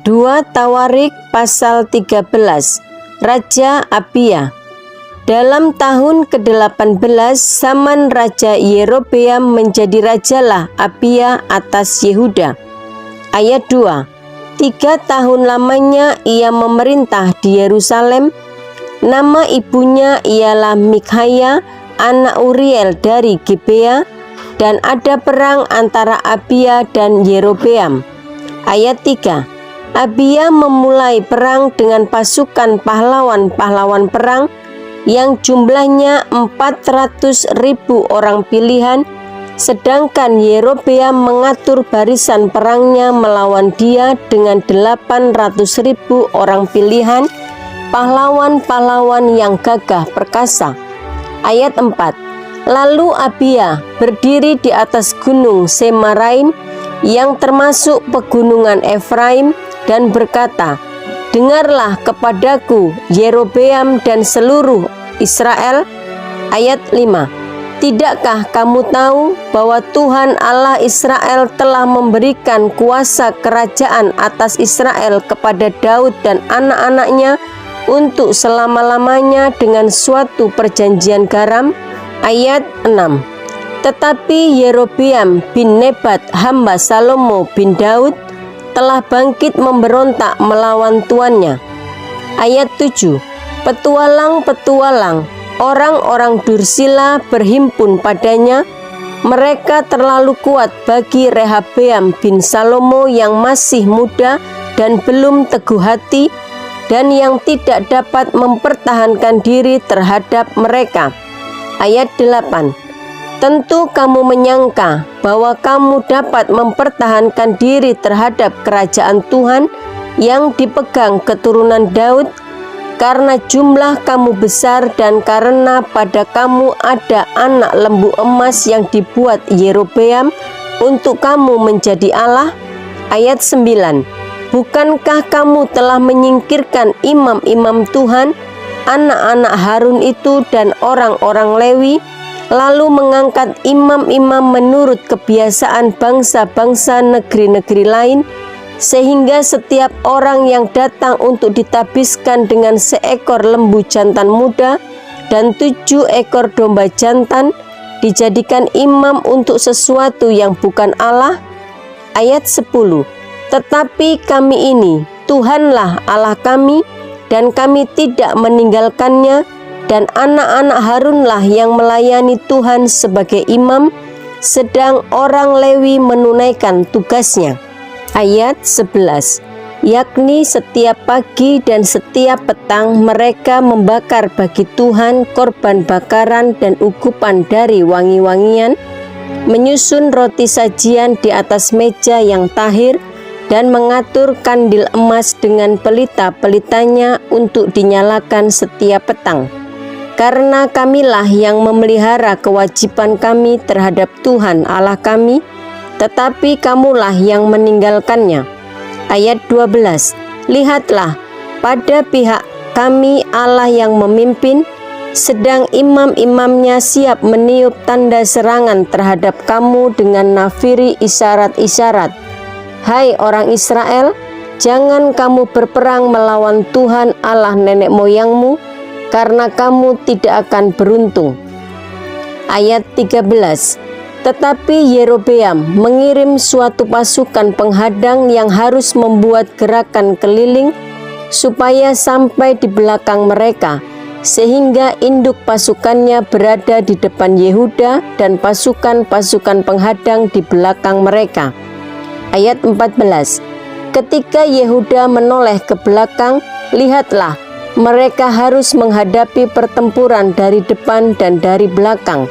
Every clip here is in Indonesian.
2 Tawarik pasal 13. Raja Abia. Dalam tahun ke-18 zaman Raja Yerobeam menjadi rajalah Abia atas Yehuda. Ayat 2. 3 tahun lamanya ia memerintah di Yerusalem. Nama ibunya ialah Mikhaya, anak Uriel dari Gibea, dan ada perang antara Abia dan Yerobeam. Ayat 3. Abia memulai perang dengan pasukan pahlawan-pahlawan perang yang jumlahnya 400.000 orang pilihan, sedangkan Yerobeam mengatur barisan perangnya melawan dia dengan 800.000 orang pilihan, pahlawan-pahlawan yang gagah perkasa. Ayat 4. Lalu Abia berdiri di atas gunung Semaraim yang termasuk pegunungan Efraim dan berkata, "Dengarlah kepadaku Yerobeam dan seluruh Israel." Ayat 5. Tidakkah kamu tahu bahwa Tuhan Allah Israel telah memberikan kuasa kerajaan atas Israel kepada Daud dan anak-anaknya untuk selama-lamanya dengan suatu perjanjian garam? Ayat 6. Tetapi Yerobeam bin Nebat hamba Salomo bin Daud telah bangkit memberontak melawan tuannya. Ayat 7. Petualang-petualang, orang-orang Dursila berhimpun padanya. Mereka terlalu kuat bagi Rehabeam bin Salomo yang masih muda dan belum teguh hati, dan yang tidak dapat mempertahankan diri terhadap mereka. Ayat 8. Tentu kamu menyangka bahwa kamu dapat mempertahankan diri terhadap kerajaan Tuhan yang dipegang keturunan Daud, karena jumlah kamu besar dan karena pada kamu ada anak lembu emas yang dibuat Yerobeam untuk kamu menjadi Allah. Ayat 9. Bukankah kamu telah menyingkirkan imam-imam Tuhan, anak-anak Harun itu dan orang-orang Lewi, lalu mengangkat imam-imam menurut kebiasaan bangsa-bangsa negeri-negeri lain, sehingga setiap orang yang datang untuk ditabiskan dengan seekor lembu jantan muda dan 7 ekor domba jantan dijadikan imam untuk sesuatu yang bukan Allah? Ayat 10. Tetapi kami ini, Tuhanlah Allah kami, dan kami tidak meninggalkannya, dan anak-anak Harunlah yang melayani Tuhan sebagai imam, sedang orang Lewi menunaikan tugasnya. Ayat 11. Yakni setiap pagi dan setiap petang mereka membakar bagi Tuhan korban bakaran dan ukupan dari wangi-wangian, menyusun roti sajian di atas meja yang tahir, dan mengatur kandil emas dengan pelita-pelitanya untuk dinyalakan setiap petang. Karena kamilah yang memelihara kewajiban kami terhadap Tuhan Allah kami, tetapi kamulah yang meninggalkannya. Ayat 12. Lihatlah, pada pihak kami Allah yang memimpin, sedang imam-imamnya siap meniup tanda serangan terhadap kamu dengan nafiri isyarat-isyarat. Hai orang Israel, jangan kamu berperang melawan Tuhan Allah nenek moyangmu, karena kamu tidak akan beruntung. Ayat 13. Tetapi Yerobeam mengirim suatu pasukan penghadang yang harus membuat gerakan keliling supaya sampai di belakang mereka, sehingga induk pasukannya berada di depan Yehuda dan pasukan-pasukan penghadang di belakang mereka. Ayat 14. Ketika Yehuda menoleh ke belakang, lihatlah, mereka harus menghadapi pertempuran dari depan dan dari belakang.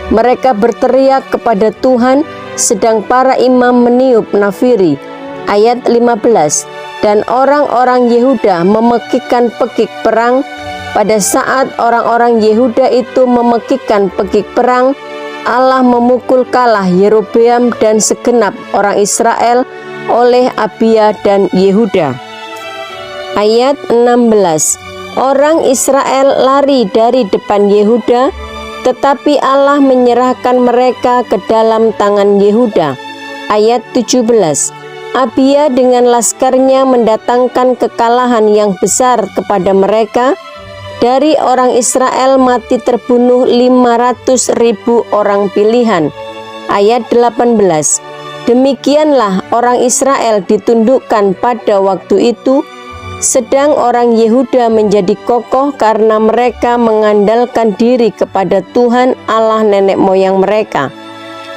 Mereka berteriak kepada Tuhan, sedang para imam meniup nafiri. Ayat 15. Dan orang-orang Yehuda memekikkan pekik perang. Pada saat orang-orang Yehuda itu memekikkan pekik perang, Allah memukul kalah Yerobeam dan segenap orang Israel oleh Abia dan Yehuda. Ayat 16. Orang Israel lari dari depan Yehuda, tetapi Allah menyerahkan mereka ke dalam tangan Yehuda. Ayat 17. Abia dengan laskarnya mendatangkan kekalahan yang besar kepada mereka. Dari orang Israel mati terbunuh 500.000 orang pilihan. Ayat 18. Demikianlah orang Israel ditundukkan pada waktu itu, sedang orang Yehuda menjadi kokoh karena mereka mengandalkan diri kepada Tuhan Allah nenek moyang mereka.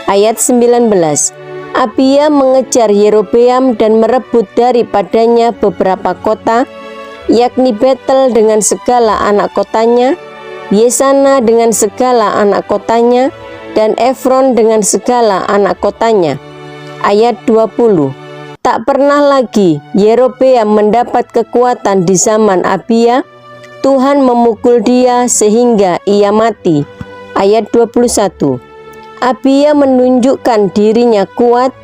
Ayat 19. Abia mengejar Yerobeam dan merebut daripadanya beberapa kota, yakni Betel dengan segala anak kotanya, Yesana dengan segala anak kotanya, dan Efron dengan segala anak kotanya. Ayat 20. Tak pernah lagi Yerobeam mendapat kekuatan di zaman Abia. Tuhan memukul dia sehingga ia mati. Ayat 21. Abia menunjukkan dirinya kuat.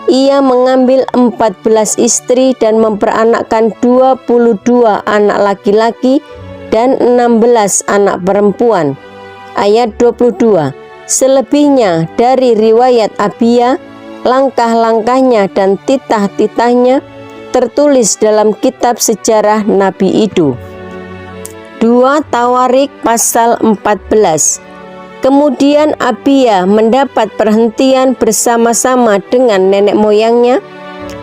Ia mengambil 14 istri dan memperanakkan 22 anak laki-laki dan 16 anak perempuan. Ayat 22. Selebihnya dari riwayat Abia, langkah-langkahnya dan titah-titahnya tertulis dalam kitab sejarah Nabi Ido. 2 Tawarik pasal 14. Kemudian Abia mendapat perhentian bersama-sama dengan nenek moyangnya,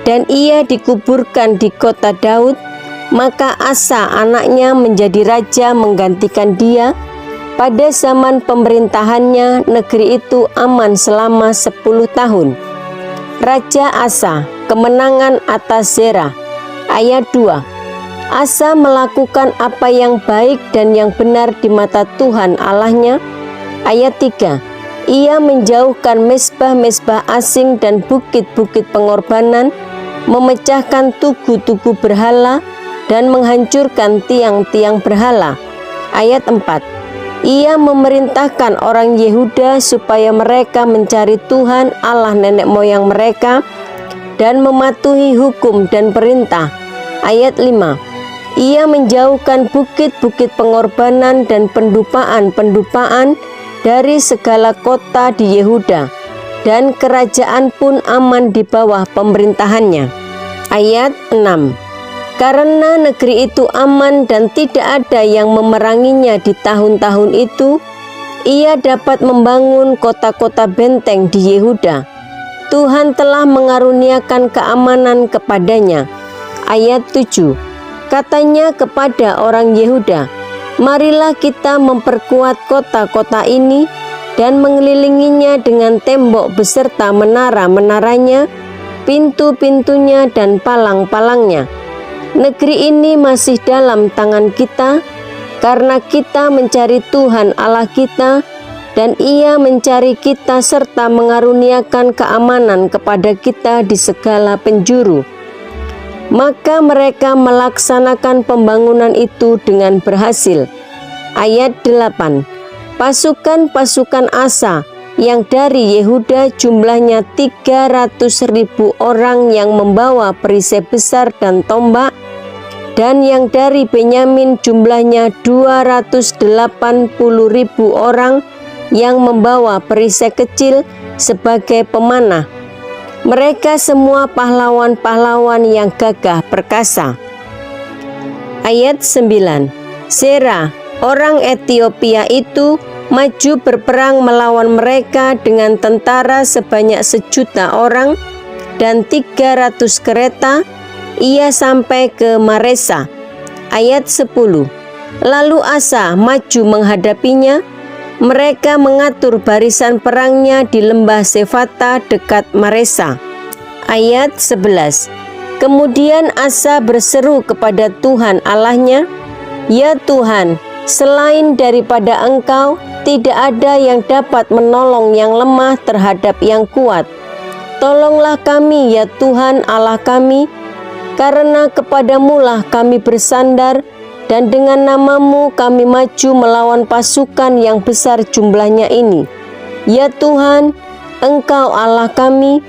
dan ia dikuburkan di kota Daud. Maka Asa anaknya menjadi raja menggantikan dia. Pada zaman pemerintahannya, negeri itu aman selama 10 tahun. Raja Asa, kemenangan atas Zerah. Ayat 2. Asa melakukan apa yang baik dan yang benar di mata Tuhan Allahnya. Ayat 3. Ia menjauhkan mezbah-mezbah asing dan bukit-bukit pengorbanan, memecahkan tugu-tugu berhala, dan menghancurkan tiang-tiang berhala. Ayat 4. Ia memerintahkan orang Yehuda supaya mereka mencari Tuhan Allah nenek moyang mereka dan mematuhi hukum dan perintah. Ayat 5. Ia menjauhkan bukit-bukit pengorbanan dan pendupaan-pendupaan dari segala kota di Yehuda, dan kerajaan pun aman di bawah pemerintahannya. Ayat 6. Karena negeri itu aman dan tidak ada yang memeranginya di tahun-tahun itu, ia dapat membangun kota-kota benteng di Yehuda. Tuhan telah mengaruniakan keamanan kepadanya. Ayat 7. Katanya kepada orang Yehuda, marilah kita memperkuat kota-kota ini dan mengelilinginya dengan tembok beserta menara-menaranya, pintu-pintunya dan palang-palangnya. Negeri ini masih dalam tangan kita, karena kita mencari Tuhan Allah kita, dan Ia mencari kita serta mengaruniakan keamanan kepada kita di segala penjuru. Maka mereka melaksanakan pembangunan itu dengan berhasil. Ayat 8. Pasukan-pasukan Asa yang dari Yehuda jumlahnya 300.000 orang yang membawa perisai besar dan tombak, dan yang dari Benyamin jumlahnya 280.000 orang yang membawa perisai kecil sebagai pemanah. Mereka semua pahlawan-pahlawan yang gagah perkasa. Ayat 9. Serah, orang Etiopia itu, maju berperang melawan mereka dengan tentara sebanyak 1.000.000 orang dan 300 kereta. Ia sampai ke Maresa. Ayat 10. Lalu Asa maju menghadapinya. Mereka mengatur barisan perangnya di lembah Sefata dekat Maresa. Ayat 11. Kemudian Asa berseru kepada Tuhan Allahnya, ya Tuhan, selain daripada Engkau, tidak ada yang dapat menolong yang lemah terhadap yang kuat. Tolonglah kami ya Tuhan Allah kami, karena kepadamulah kami bersandar, dan dengan namamu kami maju melawan pasukan yang besar jumlahnya ini. Ya Tuhan, Engkau Allah kami,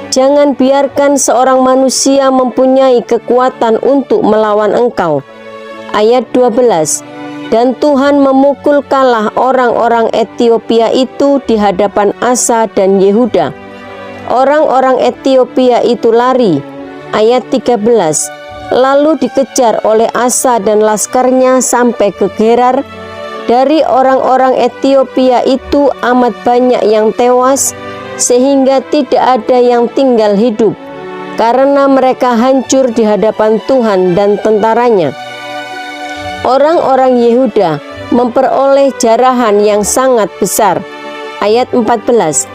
jangan biarkan seorang manusia mempunyai kekuatan untuk melawan Engkau. Ayat 12. Dan Tuhan memukul kalah orang-orang Etiopia itu di hadapan Asa dan Yehuda. Orang-orang Etiopia itu lari, Ayat 13. Lalu dikejar oleh Asa dan laskarnya sampai ke Gerar. Dari orang-orang Etiopia itu amat banyak yang tewas, sehingga tidak ada yang tinggal hidup, karena mereka hancur di hadapan Tuhan dan tentaranya. Orang-orang Yehuda memperoleh jarahan yang sangat besar. Ayat 14.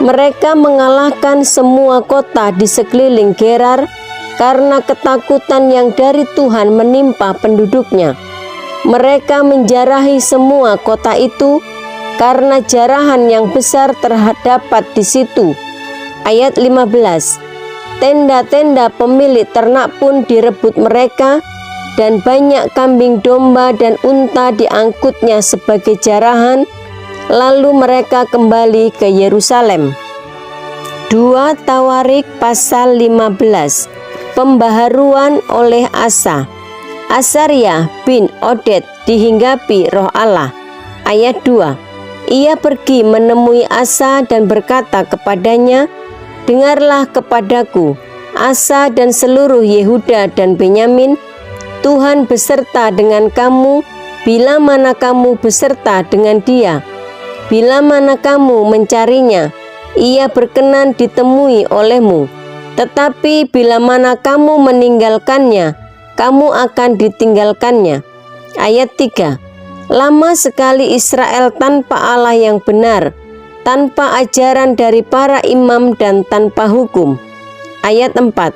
Mereka mengalahkan semua kota di sekeliling Gerar, karena ketakutan yang dari Tuhan menimpa penduduknya. Mereka menjarahi semua kota itu, karena jarahan yang besar terdapat di situ. Ayat 15. Tenda-tenda pemilik ternak pun direbut mereka, dan banyak kambing domba dan unta diangkutnya sebagai jarahan. Lalu mereka kembali ke Yerusalem. 2 Tawarik pasal 15. Pembaharuan oleh Asa. Asaria bin Oded dihinggapi roh Allah. Ayat 2. Ia pergi menemui Asa dan berkata kepadanya, dengarlah kepadaku, Asa dan seluruh Yehuda dan Benyamin, Tuhan beserta dengan kamu, bila mana kamu beserta dengan dia. Bila mana kamu mencarinya, ia berkenan ditemui olehmu. Tetapi bila mana kamu meninggalkannya, kamu akan ditinggalkannya. Ayat 3. Lama sekali Israel tanpa Allah yang benar, tanpa ajaran dari para imam dan tanpa hukum. Ayat 4.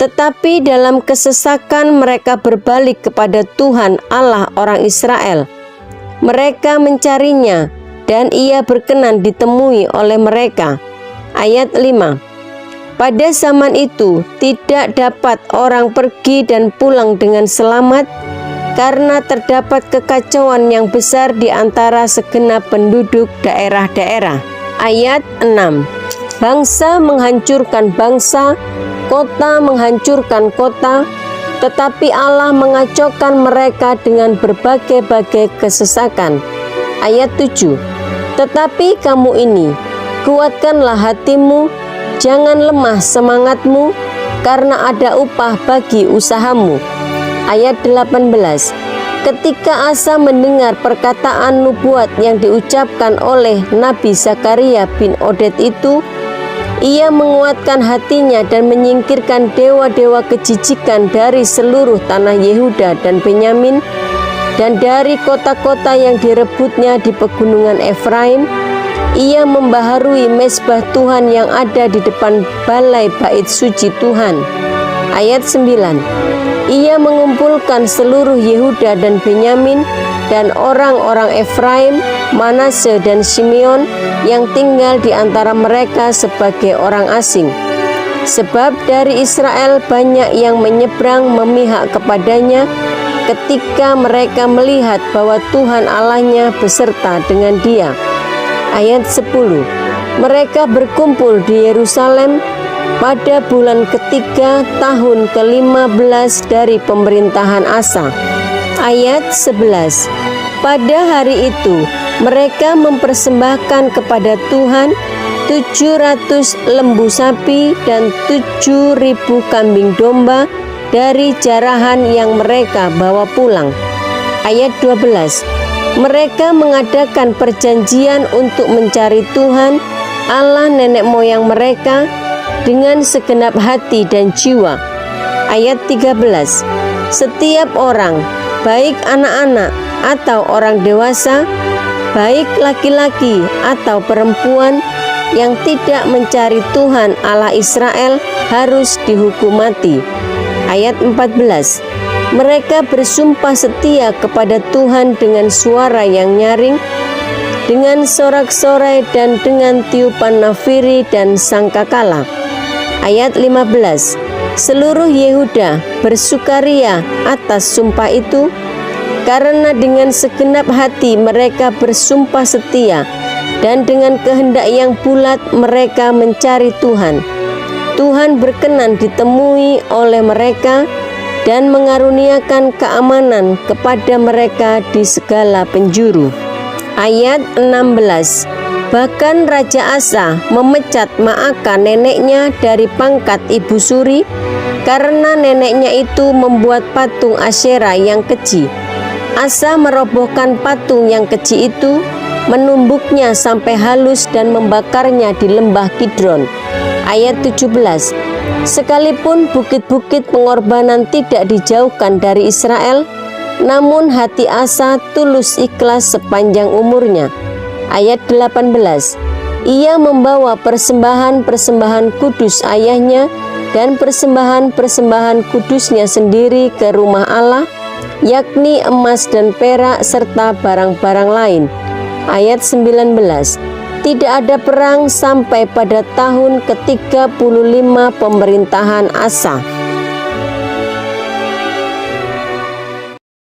Tetapi dalam kesesakan mereka berbalik kepada Tuhan Allah orang Israel. Mereka mencarinya, dan ia berkenan ditemui oleh mereka. Ayat 5. Pada zaman itu tidak dapat orang pergi dan pulang dengan selamat, karena terdapat kekacauan yang besar di antara segenap penduduk daerah-daerah. Ayat 6. Bangsa menghancurkan bangsa, kota menghancurkan kota, tetapi Allah mengacaukan mereka dengan berbagai-bagai kesesakan. Ayat 7. Tetapi kamu ini, kuatkanlah hatimu, jangan lemah semangatmu, karena ada upah bagi usahamu. Ayat 18. Ketika Asa mendengar perkataan nubuat yang diucapkan oleh Nabi Zakaria bin Oded itu, ia menguatkan hatinya dan menyingkirkan dewa-dewa kejijikan dari seluruh tanah Yehuda dan Benyamin, dan dari kota-kota yang direbutnya di pegunungan Efraim. Ia membaharui mezbah Tuhan yang ada di depan balai bait suci Tuhan. Ayat 9. Ia mengumpulkan seluruh Yehuda dan Benyamin dan orang-orang Efraim, Manase dan Simeon yang tinggal di antara mereka sebagai orang asing. Sebab dari Israel banyak yang menyeberang memihak kepadanya ketika mereka melihat bahwa Tuhan Allahnya beserta dengan dia. Ayat 10. Mereka berkumpul di Yerusalem pada bulan ketiga tahun ke-15 dari pemerintahan Asa. Ayat 11. Pada hari itu mereka mempersembahkan kepada Tuhan 700 lembu sapi dan 7.000 kambing domba dari jarahan yang mereka bawa pulang. Ayat 12. Mereka mengadakan perjanjian untuk mencari Tuhan, Allah nenek moyang mereka, dengan segenap hati dan jiwa. Ayat 13. Setiap orang, baik anak-anak atau orang dewasa, baik laki-laki atau perempuan, yang tidak mencari Tuhan Allah Israel harus dihukum mati. Ayat 14. Mereka bersumpah setia kepada Tuhan dengan suara yang nyaring, dengan sorak-sorai dan dengan tiupan nafiri dan sangkakala. Ayat 15. Seluruh Yehuda bersukaria atas sumpah itu, karena dengan segenap hati mereka bersumpah setia, dan dengan kehendak yang bulat mereka mencari Tuhan. Tuhan berkenan ditemui oleh mereka dan mengaruniakan keamanan kepada mereka di segala penjuru. Ayat 16. Bahkan Raja Asa memecat Maaka neneknya dari pangkat ibu suri, karena neneknya itu membuat patung Asyera yang keji. Asa merobohkan patung yang keji itu, menumbuknya sampai halus dan membakarnya di lembah Kidron. Ayat 17. Sekalipun bukit-bukit pengorbanan tidak dijauhkan dari Israel, namun hati Asa tulus ikhlas sepanjang umurnya. Ayat 18. Ia membawa persembahan-persembahan kudus ayahnya dan persembahan-persembahan kudusnya sendiri ke rumah Allah, yakni emas dan perak serta barang-barang lain. Ayat 19. Tidak ada perang sampai pada tahun ke-35 pemerintahan Asa.